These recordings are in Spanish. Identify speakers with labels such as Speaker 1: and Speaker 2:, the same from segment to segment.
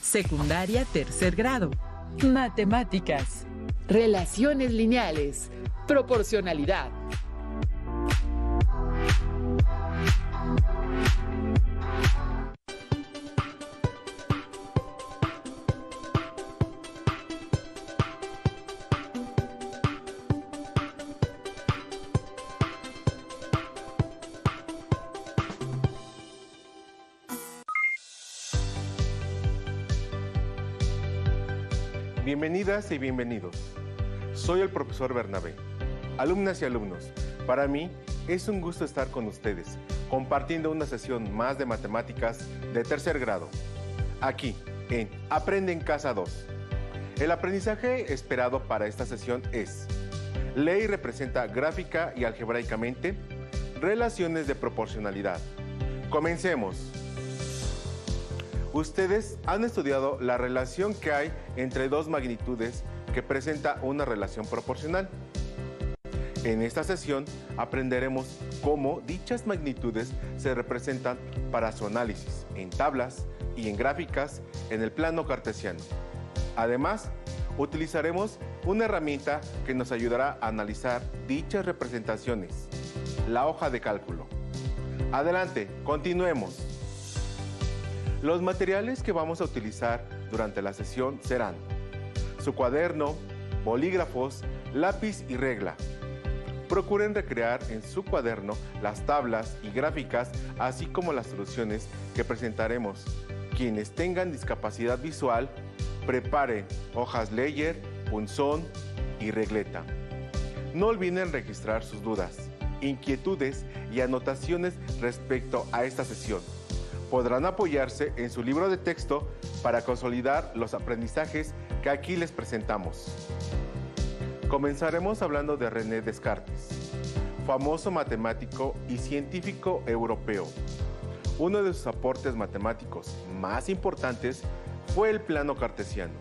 Speaker 1: Secundaria, tercer grado. Matemáticas.
Speaker 2: Relaciones lineales. Proporcionalidad.
Speaker 3: Bienvenidas y bienvenidos. Soy el profesor Bernabé. Alumnas y alumnos, para mí es un gusto estar con ustedes, compartiendo una sesión más de matemáticas de tercer grado. Aquí, en Aprende en Casa 2. El aprendizaje esperado para esta sesión es: lee y representa gráfica y algebraicamente relaciones de proporcionalidad. Comencemos. Ustedes han estudiado la relación que hay entre dos magnitudes que presenta una relación proporcional. En esta sesión aprenderemos cómo dichas magnitudes se representan para su análisis en tablas y en gráficas en el plano cartesiano. Además, utilizaremos una herramienta que nos ayudará a analizar dichas representaciones, la hoja de cálculo. Adelante, continuemos. Los materiales que vamos a utilizar durante la sesión serán su cuaderno, bolígrafos, lápiz y regla. Procuren recrear en su cuaderno las tablas y gráficas, así como las soluciones que presentaremos. Quienes tengan discapacidad visual, preparen hojas Leyer, punzón y regleta. No olviden registrar sus dudas, inquietudes y anotaciones respecto a esta sesión. Podrán apoyarse en su libro de texto para consolidar los aprendizajes que aquí les presentamos. Comenzaremos hablando de René Descartes, famoso matemático y científico europeo. Uno de sus aportes matemáticos más importantes fue el plano cartesiano.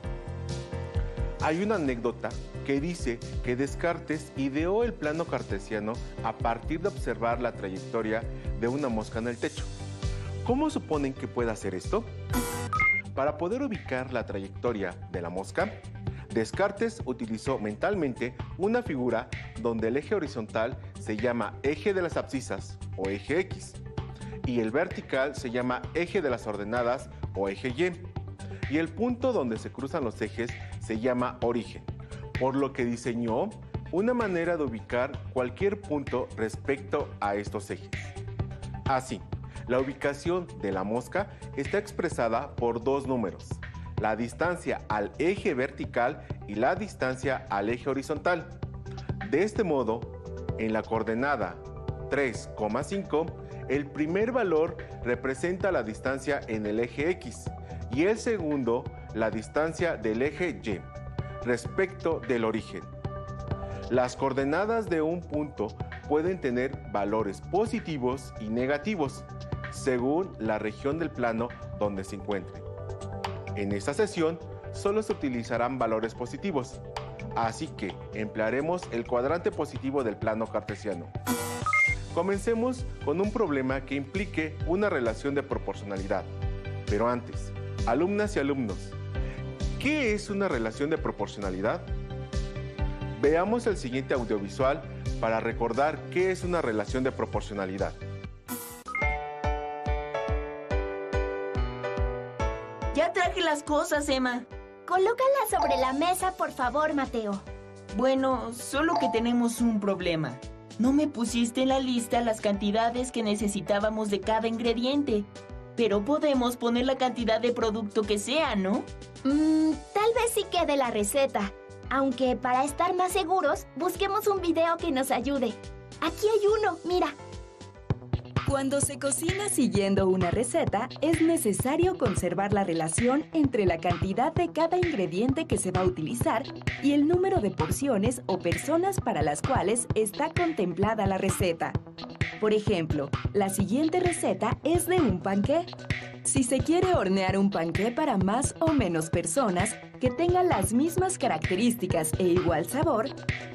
Speaker 3: Hay una anécdota que dice que Descartes ideó el plano cartesiano a partir de observar la trayectoria de una mosca en el techo. ¿Cómo suponen que puede hacer esto? Para poder ubicar la trayectoria de la mosca, Descartes utilizó mentalmente una figura donde el eje horizontal se llama eje de las abscisas o eje X y el vertical se llama eje de las ordenadas o eje Y el punto donde se cruzan los ejes se llama origen, por lo que diseñó una manera de ubicar cualquier punto respecto a estos ejes. Así, la ubicación de la mosca está expresada por dos números: la distancia al eje vertical y la distancia al eje horizontal. De este modo, en la coordenada 3,5, el primer valor representa la distancia en el eje X y el segundo la distancia del eje Y respecto del origen. Las coordenadas de un punto pueden tener valores positivos y negativos según la región del plano donde se encuentren. En esta sesión solo se utilizarán valores positivos, así que emplearemos el cuadrante positivo del plano cartesiano. Comencemos con un problema que implique una relación de proporcionalidad. Pero antes, alumnas y alumnos, ¿qué es una relación de proporcionalidad? Veamos el siguiente audiovisual para recordar qué es una relación de proporcionalidad.
Speaker 4: Ya traje las cosas, Emma.
Speaker 5: Colócalas sobre la mesa, por favor, Mateo.
Speaker 4: Bueno, solo que tenemos un problema. No me pusiste en la lista las cantidades que necesitábamos de cada ingrediente. Pero podemos poner la cantidad de producto que sea, ¿no?
Speaker 5: Tal vez sí quede la receta. Aunque para estar más seguros, busquemos un video que nos ayude. Aquí hay uno, mira.
Speaker 6: Cuando se cocina siguiendo una receta, es necesario conservar la relación entre la cantidad de cada ingrediente que se va a utilizar y el número de porciones o personas para las cuales está contemplada la receta. Por ejemplo, la siguiente receta es de un panqué. Si se quiere hornear un panqué para más o menos personas que tengan las mismas características e igual sabor,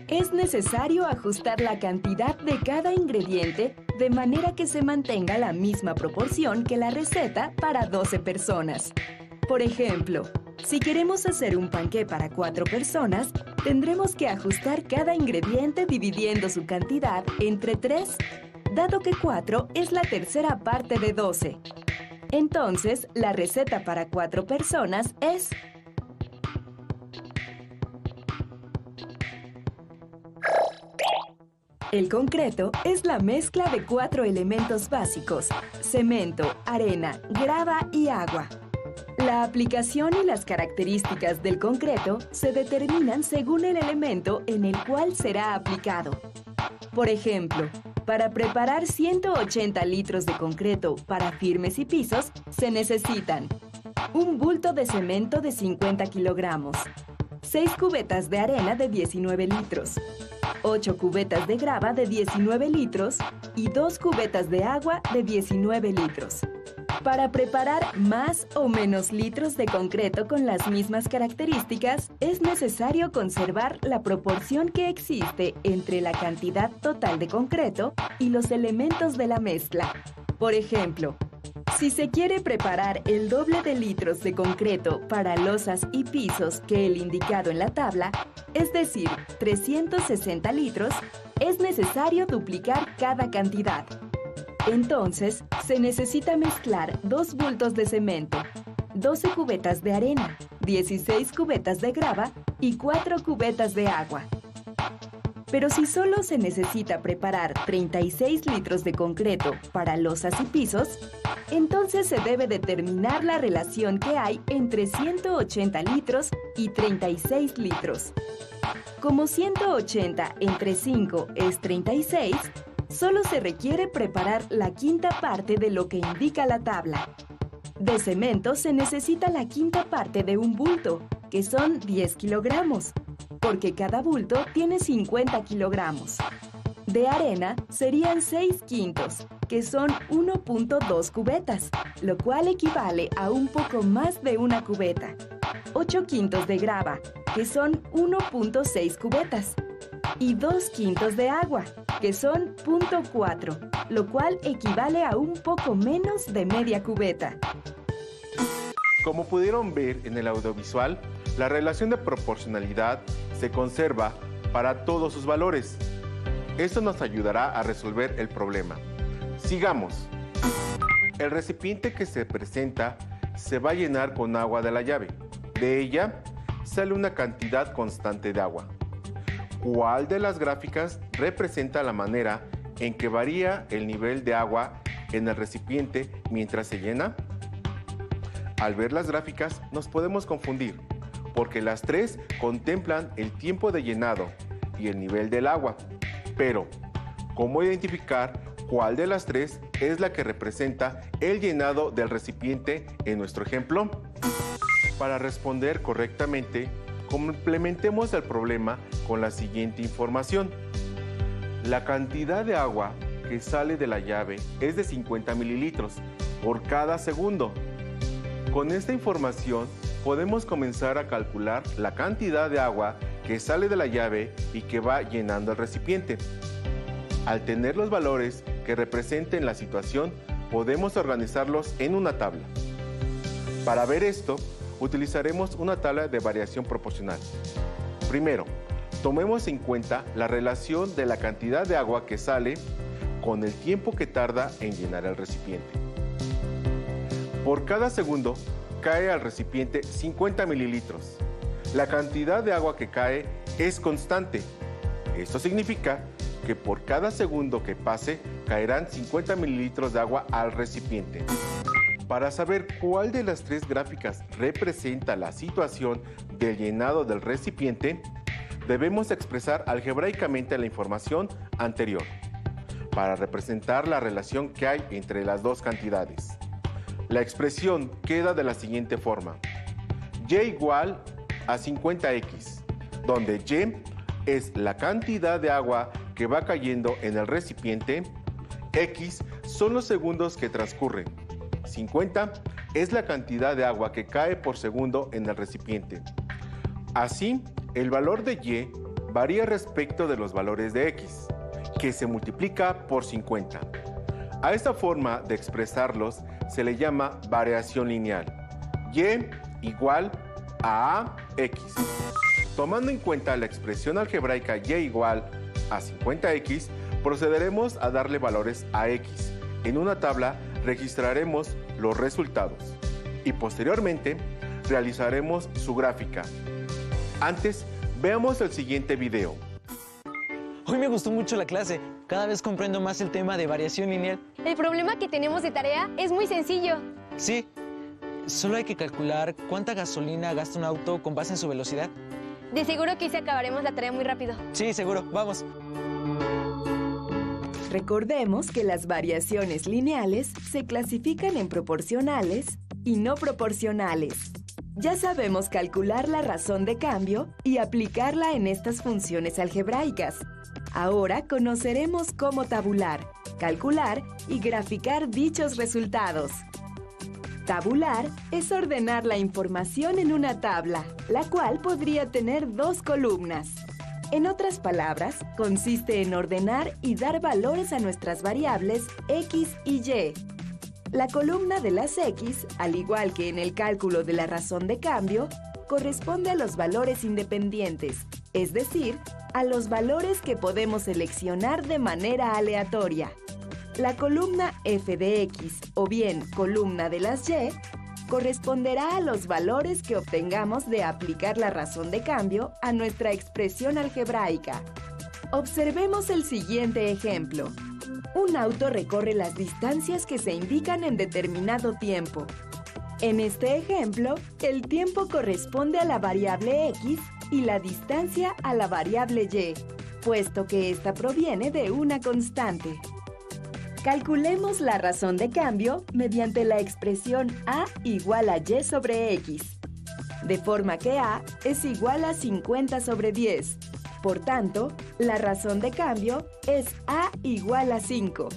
Speaker 6: Es necesario ajustar la cantidad de cada ingrediente de manera que se mantenga la misma proporción que la receta para 12 personas. Por ejemplo, si queremos hacer un panqué para 4 personas, tendremos que ajustar cada ingrediente dividiendo su cantidad entre 3, dado que 4 es la tercera parte de 12. Entonces, la receta para 4 personas es... El concreto es la mezcla de 4 elementos básicos: cemento, arena, grava y agua. La aplicación y las características del concreto se determinan según el elemento en el cual será aplicado. Por ejemplo, para preparar 180 litros de concreto para firmes y pisos, se necesitan un bulto de cemento de 50 kilogramos, 6 cubetas de arena de 19 litros, 8 cubetas de grava de 19 litros y 2 cubetas de agua de 19 litros. Para preparar más o menos litros de concreto con las mismas características, es necesario conservar la proporción que existe entre la cantidad total de concreto y los elementos de la mezcla. Por ejemplo, si se quiere preparar el doble de litros de concreto para losas y pisos que el indicado en la tabla, es decir, 360 litros, es necesario duplicar cada cantidad. Entonces, se necesita mezclar 2 bultos de cemento, 12 cubetas de arena, 16 cubetas de grava y 4 cubetas de agua. Pero si solo se necesita preparar 36 litros de concreto para losas y pisos, entonces se debe determinar la relación que hay entre 180 litros y 36 litros. Como 180 entre 5 es 36, solo se requiere preparar la quinta parte de lo que indica la tabla. De cemento se necesita la quinta parte de un bulto, que son 10 kilogramos, porque cada bulto tiene 50 kilogramos. De arena serían 6 quintos, que son 1.2 cubetas, lo cual equivale a un poco más de una cubeta. 8 quintos de grava, que son 1.6 cubetas. Y 2 quintos de agua, que son 0.4, lo cual equivale a un poco menos de media cubeta.
Speaker 3: Como pudieron ver en el audiovisual, la relación de proporcionalidad se conserva para todos sus valores. Esto nos ayudará a resolver el problema. Sigamos. El recipiente que se presenta se va a llenar con agua de la llave. De ella sale una cantidad constante de agua. ¿Cuál de las gráficas representa la manera en que varía el nivel de agua en el recipiente mientras se llena? Al ver las gráficas nos podemos confundir, porque las tres contemplan el tiempo de llenado y el nivel del agua. Pero, ¿cómo identificar cuál de las tres es la que representa el llenado del recipiente en nuestro ejemplo? Para responder correctamente, complementemos el problema con la siguiente información. La cantidad de agua que sale de la llave es de 50 mililitros por cada segundo. Con esta información podemos comenzar a calcular la cantidad de agua que sale de la llave y que va llenando el recipiente. Al tener los valores que representen la situación, podemos organizarlos en una tabla. Para ver esto, utilizaremos una tabla de variación proporcional. Primero, tomemos en cuenta la relación de la cantidad de agua que sale con el tiempo que tarda en llenar el recipiente. Por cada segundo, cae al recipiente 50 mililitros. La cantidad de agua que cae es constante. Esto significa que por cada segundo que pase, caerán 50 mililitros de agua al recipiente. Para saber cuál de las tres gráficas representa la situación del llenado del recipiente, debemos expresar algebraicamente la información anterior para representar la relación que hay entre las dos cantidades. La expresión queda de la siguiente forma: y igual a 50x, donde y es la cantidad de agua que va cayendo en el recipiente, x son los segundos que transcurren, 50 es la cantidad de agua que cae por segundo en el recipiente. Así, el valor de y varía respecto de los valores de x, que se multiplica por 50. A esta forma de expresarlos se le llama variación lineal. Y igual a x. Tomando en cuenta la expresión algebraica y igual a 50x, procederemos a darle valores a x. En una tabla registraremos los resultados y posteriormente realizaremos su gráfica. Antes, veamos el siguiente video.
Speaker 7: Hoy me gustó mucho la clase. Cada vez comprendo más el tema de variación lineal.
Speaker 8: El problema que tenemos de tarea es muy sencillo.
Speaker 7: Sí, solo hay que calcular cuánta gasolina gasta un auto con base en su velocidad.
Speaker 8: De seguro que sí acabaremos la tarea muy rápido.
Speaker 7: Sí, seguro. Vamos.
Speaker 6: Recordemos que las variaciones lineales se clasifican en proporcionales y no proporcionales. Ya sabemos calcular la razón de cambio y aplicarla en estas funciones algebraicas. Ahora conoceremos cómo tabular, calcular y graficar dichos resultados. Tabular es ordenar la información en una tabla, la cual podría tener 2 columnas. En otras palabras, consiste en ordenar y dar valores a nuestras variables x y y. La columna de las x, al igual que en el cálculo de la razón de cambio, corresponde a los valores independientes, es decir, a los valores que podemos seleccionar de manera aleatoria. La columna f de x, o bien columna de las y, corresponderá a los valores que obtengamos de aplicar la razón de cambio a nuestra expresión algebraica. Observemos el siguiente ejemplo. Un auto recorre las distancias que se indican en determinado tiempo. En este ejemplo, el tiempo corresponde a la variable x y la distancia a la variable y, puesto que ésta proviene de una constante. Calculemos la razón de cambio mediante la expresión a igual a y sobre x, de forma que a es igual a 50 sobre 10. Por tanto, la razón de cambio es a igual a 5.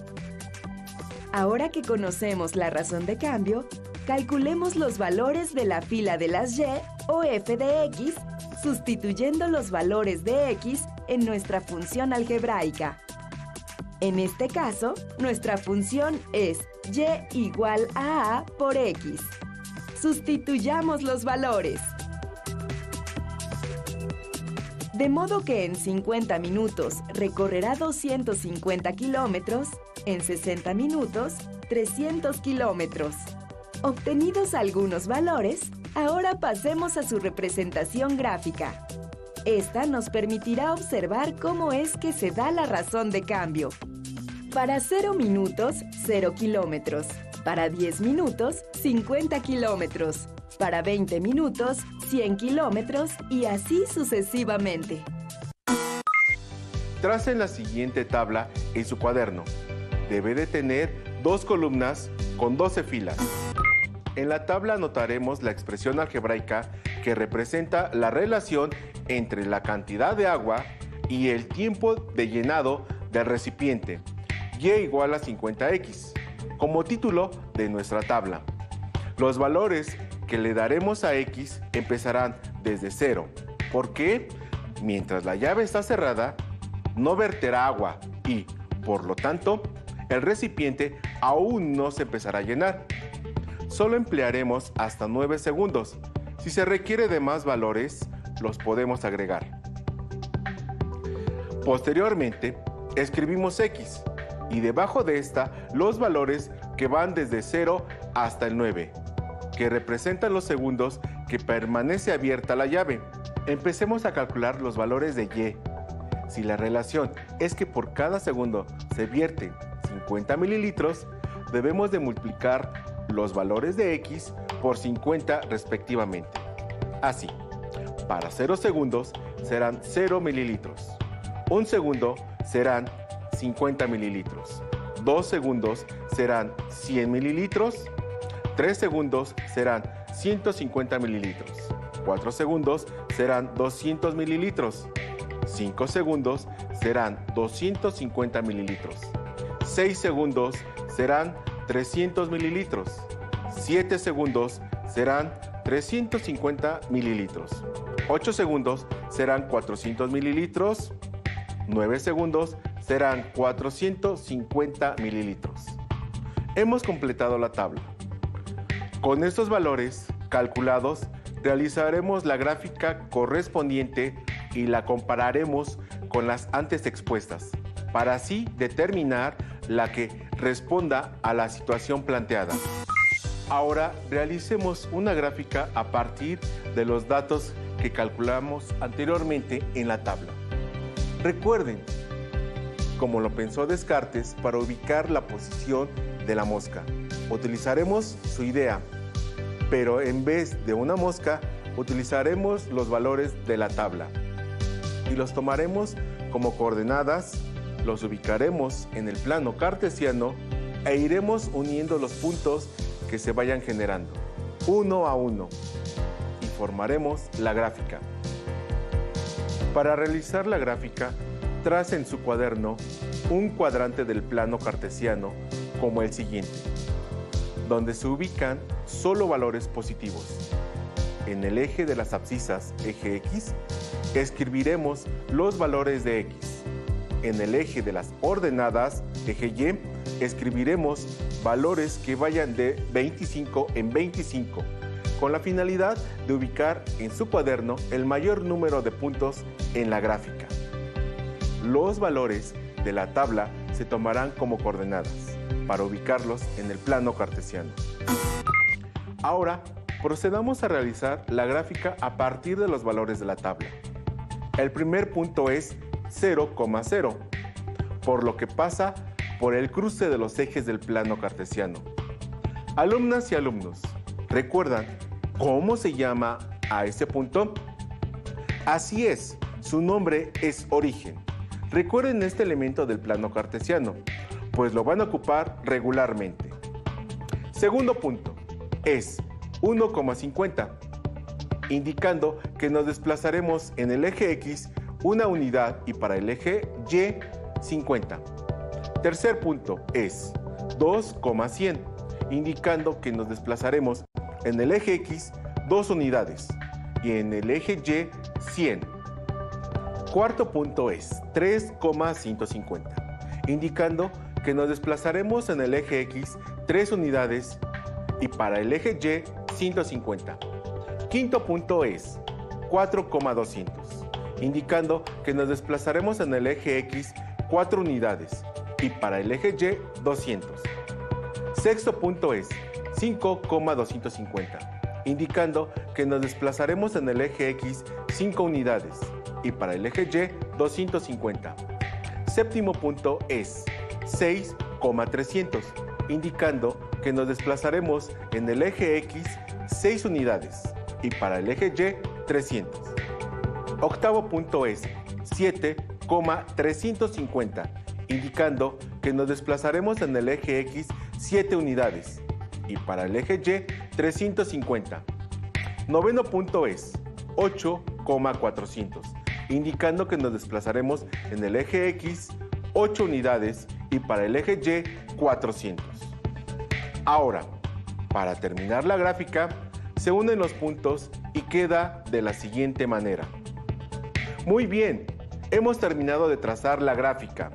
Speaker 6: Ahora que conocemos la razón de cambio, calculemos los valores de la fila de las y o f de x, sustituyendo los valores de x en nuestra función algebraica. En este caso, nuestra función es y igual a por x. Sustituyamos los valores. De modo que en 50 minutos recorrerá 250 kilómetros, en 60 minutos 300 kilómetros. Obtenidos algunos valores, ahora pasemos a su representación gráfica. Esta nos permitirá observar cómo es que se da la razón de cambio. Para 0 minutos, 0 kilómetros. Para 10 minutos, 50 kilómetros. Para 20 minutos, 100 kilómetros y así sucesivamente.
Speaker 3: Tracen la siguiente tabla en su cuaderno. Debe de tener 2 columnas con 12 filas. En la tabla anotaremos la expresión algebraica que representa la relación entre la cantidad de agua y el tiempo de llenado del recipiente, y igual a 50x, como título de nuestra tabla. Los valores que le daremos a x empezarán desde 0, porque mientras la llave está cerrada, no verterá agua y, por lo tanto, el recipiente aún no se empezará a llenar. Solo emplearemos hasta 9 segundos. Si se requiere de más valores, los podemos agregar. Posteriormente, escribimos x y debajo de esta los valores que van desde 0 hasta el 9, que representan los segundos que permanece abierta la llave. Empecemos a calcular los valores de y. Si la relación es que por cada segundo se vierten 50 mililitros, debemos de multiplicar los valores de x por 50 respectivamente. Así, para 0 segundos serán 0 mililitros. 1 segundo serán 50 mililitros. 2 segundos serán 100 mililitros. 3 segundos serán 150 mililitros. 4 segundos serán 200 mililitros. 5 segundos serán 250 mililitros. 6 segundos serán 300 mililitros. 7 segundos serán 350 mililitros. 8 segundos serán 400 mililitros. 9 segundos serán 450 mililitros. Hemos completado la tabla. Con estos valores calculados, realizaremos la gráfica correspondiente y la compararemos con las antes expuestas, para así determinar la que responda a la situación planteada. Ahora realicemos una gráfica a partir de los datos que calculamos anteriormente en la tabla. Recuerden, como lo pensó Descartes, para ubicar la posición de la mosca, utilizaremos su idea, pero en vez de una mosca, utilizaremos los valores de la tabla y los tomaremos como coordenadas, los ubicaremos en el plano cartesiano e iremos uniendo los puntos que se vayan generando, uno a uno, y formaremos la gráfica. Para realizar la gráfica, trace en su cuaderno un cuadrante del plano cartesiano como el siguiente, donde se ubican solo valores positivos. En el eje de las abscisas, eje X, escribiremos los valores de X. En el eje de las ordenadas, eje Y, escribiremos valores que vayan de 25 en 25, con la finalidad de ubicar en su cuaderno el mayor número de puntos en la gráfica. Los valores de la tabla se tomarán como coordenadas para ubicarlos en el plano cartesiano. Ahora, procedamos a realizar la gráfica a partir de los valores de la tabla. El primer punto es 0,0, por lo que pasa por el cruce de los ejes del plano cartesiano. Alumnas y alumnos, ¿recuerdan cómo se llama a ese punto? Así es, su nombre es origen. Recuerden este elemento del plano cartesiano, pues lo van a ocupar regularmente. Segundo punto es 1,50, indicando que nos desplazaremos en el eje X una unidad y para el eje Y 50. Tercer punto es 2,100, indicando que nos desplazaremos en el eje X 2 unidades y en el eje Y 100. Cuarto punto es 3,150, indicando que nos desplazaremos en el eje X 3 unidades y para el eje Y 150. Quinto punto es 4,200, indicando que nos desplazaremos en el eje X 4 unidades y para el eje Y 200. Sexto punto es 5,250, indicando que nos desplazaremos en el eje X 5 unidades y para el eje Y 250. Séptimo punto es 6,300, indicando que nos desplazaremos en el eje X 6 unidades y para el eje Y 300. Octavo punto es 7,350, indicando que nos desplazaremos en el eje X 7 unidades y para el eje Y 350. Noveno punto es 8,400, indicando que nos desplazaremos en el eje X 8 unidades y para el eje Y 400. Ahora, para terminar la gráfica, se unen los puntos y queda de la siguiente manera. Muy bien, hemos terminado de trazar la gráfica.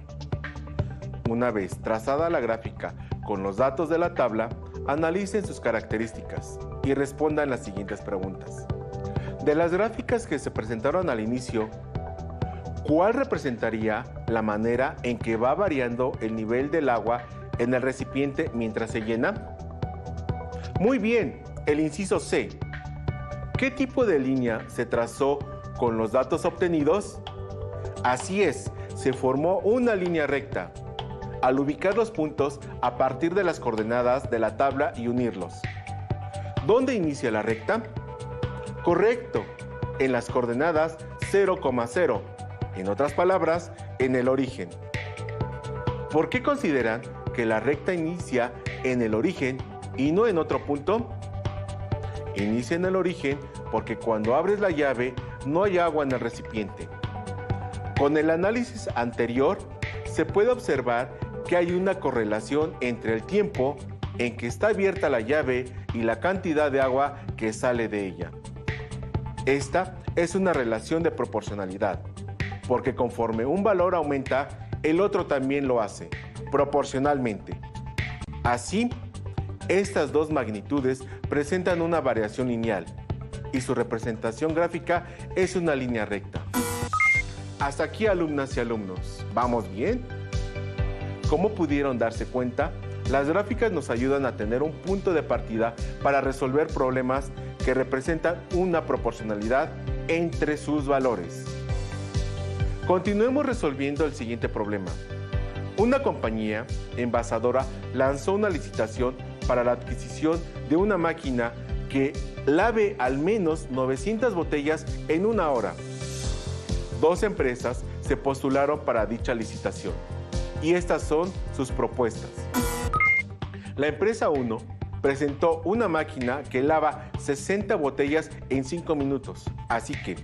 Speaker 3: Una vez trazada la gráfica con los datos de la tabla, analicen sus características y respondan las siguientes preguntas. De las gráficas que se presentaron al inicio, ¿cuál representaría la manera en que va variando el nivel del agua en el recipiente mientras se llena? Muy bien, el inciso C. ¿Qué tipo de línea se trazó con los datos obtenidos? Así es, se formó una línea recta. Al ubicar los puntos a partir de las coordenadas de la tabla y unirlos. ¿Dónde inicia la recta? Correcto, en las coordenadas 0,0. En otras palabras, en el origen. ¿Por qué consideran que la recta inicia en el origen y no en otro punto? Inicia en el origen porque cuando abres la llave no hay agua en el recipiente. Con el análisis anterior se puede observar que hay una correlación entre el tiempo en que está abierta la llave y la cantidad de agua que sale de ella. Esta es una relación de proporcionalidad, porque conforme un valor aumenta, el otro también lo hace, proporcionalmente. Así, estas dos magnitudes presentan una variación lineal y su representación gráfica es una línea recta. Hasta aquí, alumnas y alumnos, ¿vamos bien? Como pudieron darse cuenta, las gráficas nos ayudan a tener un punto de partida para resolver problemas que representan una proporcionalidad entre sus valores. Continuemos resolviendo el siguiente problema. Una compañía envasadora lanzó una licitación para la adquisición de una máquina que lave al menos 900 botellas en una hora. Dos empresas se postularon para dicha licitación y estas son sus propuestas. La empresa 1 presentó una máquina que lava 60 botellas en 5 minutos, así que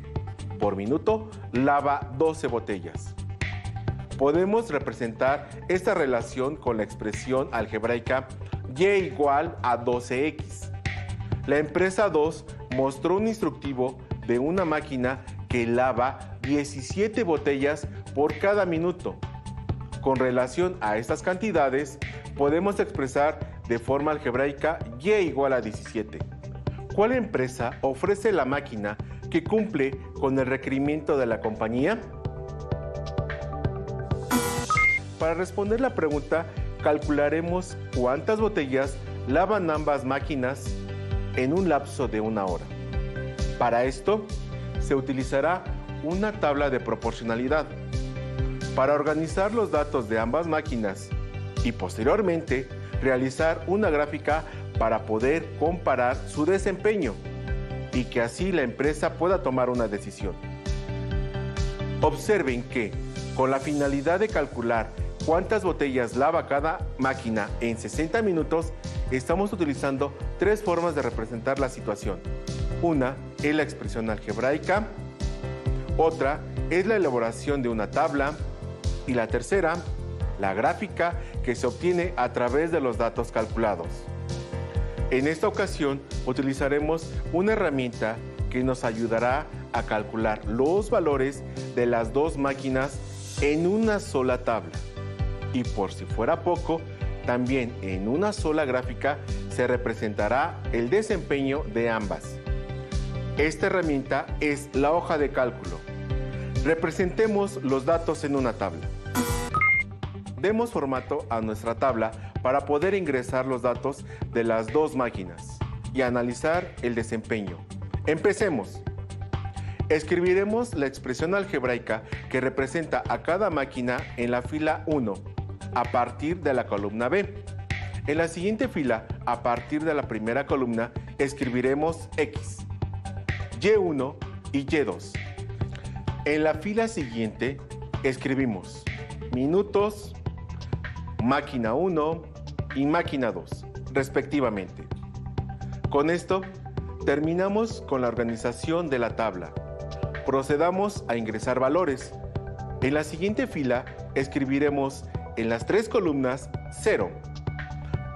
Speaker 3: por minuto lava 12 botellas. Podemos representar esta relación con la expresión algebraica y igual a 12x. La empresa 2 mostró un instructivo de una máquina que lava 17 botellas por cada minuto. Con relación a estas cantidades, podemos expresar de forma algebraica y igual a 17. ¿Cuál empresa ofrece la máquina que cumple con el requerimiento de la compañía? Para responder la pregunta, calcularemos cuántas botellas lavan ambas máquinas en un lapso de una hora. Para esto, se utilizará una tabla de proporcionalidad. Para organizar los datos de ambas máquinas y posteriormente realizar una gráfica para poder comparar su desempeño y que así la empresa pueda tomar una decisión. Observen que, con la finalidad de calcular cuántas botellas lava cada máquina en 60 minutos, estamos utilizando tres formas de representar la situación. Una es la expresión algebraica, otra es la elaboración de una tabla y la tercera, la gráfica que se obtiene a través de los datos calculados. En esta ocasión utilizaremos una herramienta que nos ayudará a calcular los valores de las dos máquinas en una sola tabla. Y por si fuera poco, también en una sola gráfica se representará el desempeño de ambas. Esta herramienta es la hoja de cálculo. Representemos los datos en una tabla. Demos formato a nuestra tabla para poder ingresar los datos de las dos máquinas y analizar el desempeño. Empecemos. Escribiremos la expresión algebraica que representa a cada máquina en la fila 1 a partir de la columna B. En la siguiente fila, a partir de la primera columna, escribiremos X, Y1 y Y2. En la fila siguiente, escribimos minutos, máquina 1 y máquina 2, respectivamente. Con esto, terminamos con la organización de la tabla. Procedamos a ingresar valores. En la siguiente fila, escribiremos en las tres columnas 0,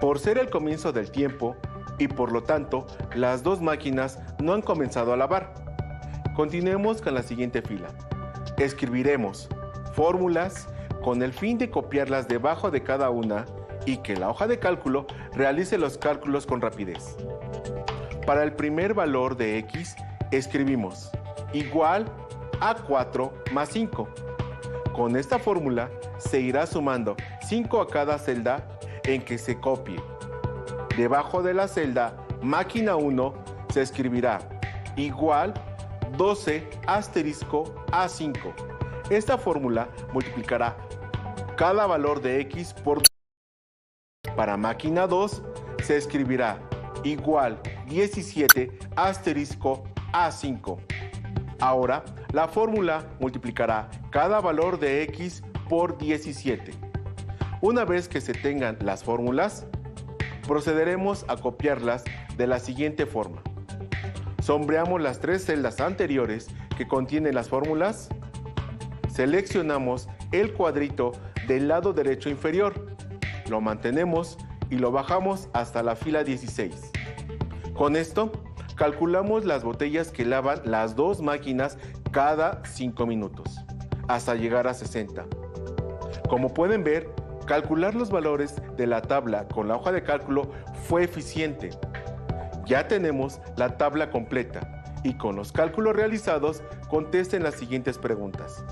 Speaker 3: por ser el comienzo del tiempo y por lo tanto, las dos máquinas no han comenzado a lavar. Continuemos con la siguiente fila. Escribiremos fórmulas con el fin de copiarlas debajo de cada una y que la hoja de cálculo realice los cálculos con rapidez. Para el primer valor de X, escribimos igual a 4 más 5. Con esta fórmula se irá sumando 5 a cada celda en que se copie. Debajo de la celda máquina 1 se escribirá igual 12 asterisco A5. Esta fórmula multiplicará cada valor de X por 2. Para máquina 2 se escribirá igual 17 asterisco A5. Ahora, la fórmula multiplicará cada valor de X por 17. Una vez que se tengan las fórmulas, procederemos a copiarlas de la siguiente forma. Sombreamos las tres celdas anteriores que contienen las fórmulas. Seleccionamos el cuadrito del lado derecho inferior. Lo mantenemos y lo bajamos hasta la fila 16. Con esto, calculamos las botellas que lavan las dos máquinas cada 5 minutos, hasta llegar a 60. Como pueden ver, calcular los valores de la tabla con la hoja de cálculo fue eficiente. Ya tenemos la tabla completa y con los cálculos realizados contesten las siguientes preguntas.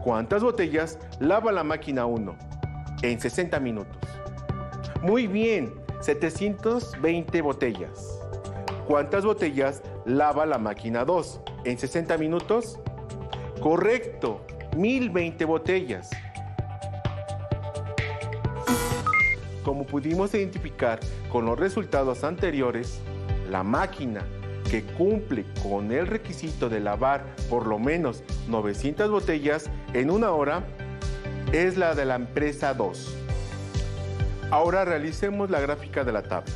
Speaker 3: ¿Cuántas botellas lava la máquina 1 en 60 minutos? Muy bien, 720 botellas. ¿Cuántas botellas lava la máquina 2 en 60 minutos? Correcto, 1020 botellas. Como pudimos identificar con los resultados anteriores, la máquina que cumple con el requisito de lavar por lo menos 900 botellas en una hora es la de la empresa 2. Ahora realicemos la gráfica de la tabla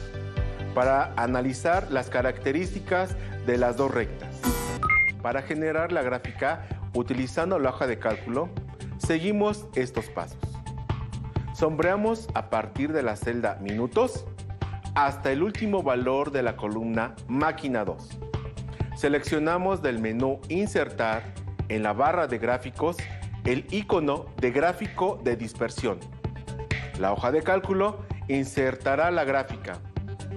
Speaker 3: para analizar las características de las dos rectas. Para generar la gráfica utilizando la hoja de cálculo, seguimos estos pasos. Sombreamos a partir de la celda minutos hasta el último valor de la columna máquina 2. Seleccionamos del menú Insertar en la barra de gráficos el icono de gráfico de dispersión. La hoja de cálculo insertará la gráfica.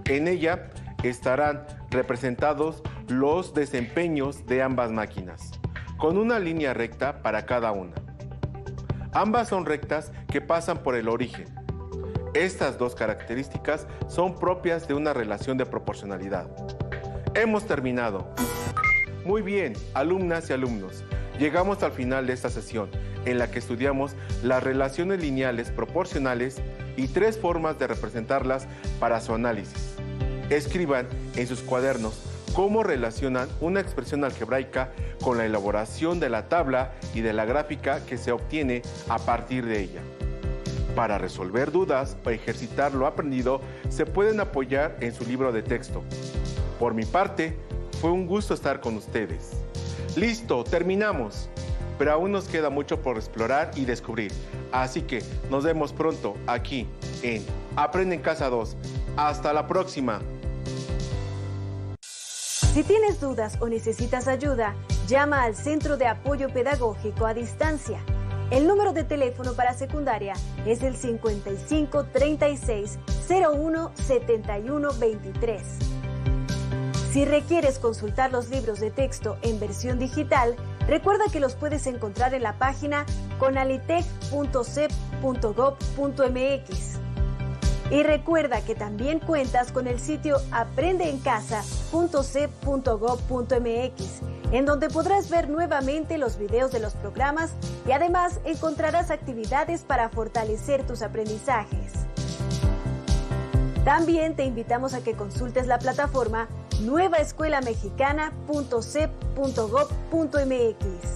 Speaker 3: En ella estarán representados los desempeños de ambas máquinas, con una línea recta para cada una. Ambas son rectas que pasan por el origen. Estas dos características son propias de una relación de proporcionalidad. Hemos terminado. Muy bien, alumnas y alumnos, llegamos al final de esta sesión, en la que estudiamos las relaciones lineales proporcionales y 3 formas de representarlas para su análisis. Escriban en sus cuadernos cómo relacionan una expresión algebraica con la elaboración de la tabla y de la gráfica que se obtiene a partir de ella. Para resolver dudas o ejercitar lo aprendido, se pueden apoyar en su libro de texto. Por mi parte, fue un gusto estar con ustedes. ¡Listo! ¡Terminamos! Pero aún nos queda mucho por explorar y descubrir. Así que nos vemos pronto aquí en Aprende en Casa 2. ¡Hasta la próxima!
Speaker 9: Si tienes dudas o necesitas ayuda, llama al Centro de Apoyo Pedagógico a Distancia. El número de teléfono para secundaria es el 55 36 01 71 23. Si requieres consultar los libros de texto en versión digital, recuerda que los puedes encontrar en la página conalitec.cep.gov.mx. Y recuerda que también cuentas con el sitio aprendeencasa.cep.gov.mx, en donde podrás ver nuevamente los videos de los programas y además encontrarás actividades para fortalecer tus aprendizajes. También te invitamos a que consultes la plataforma nuevaescuelamexicana.cep.gov.mx.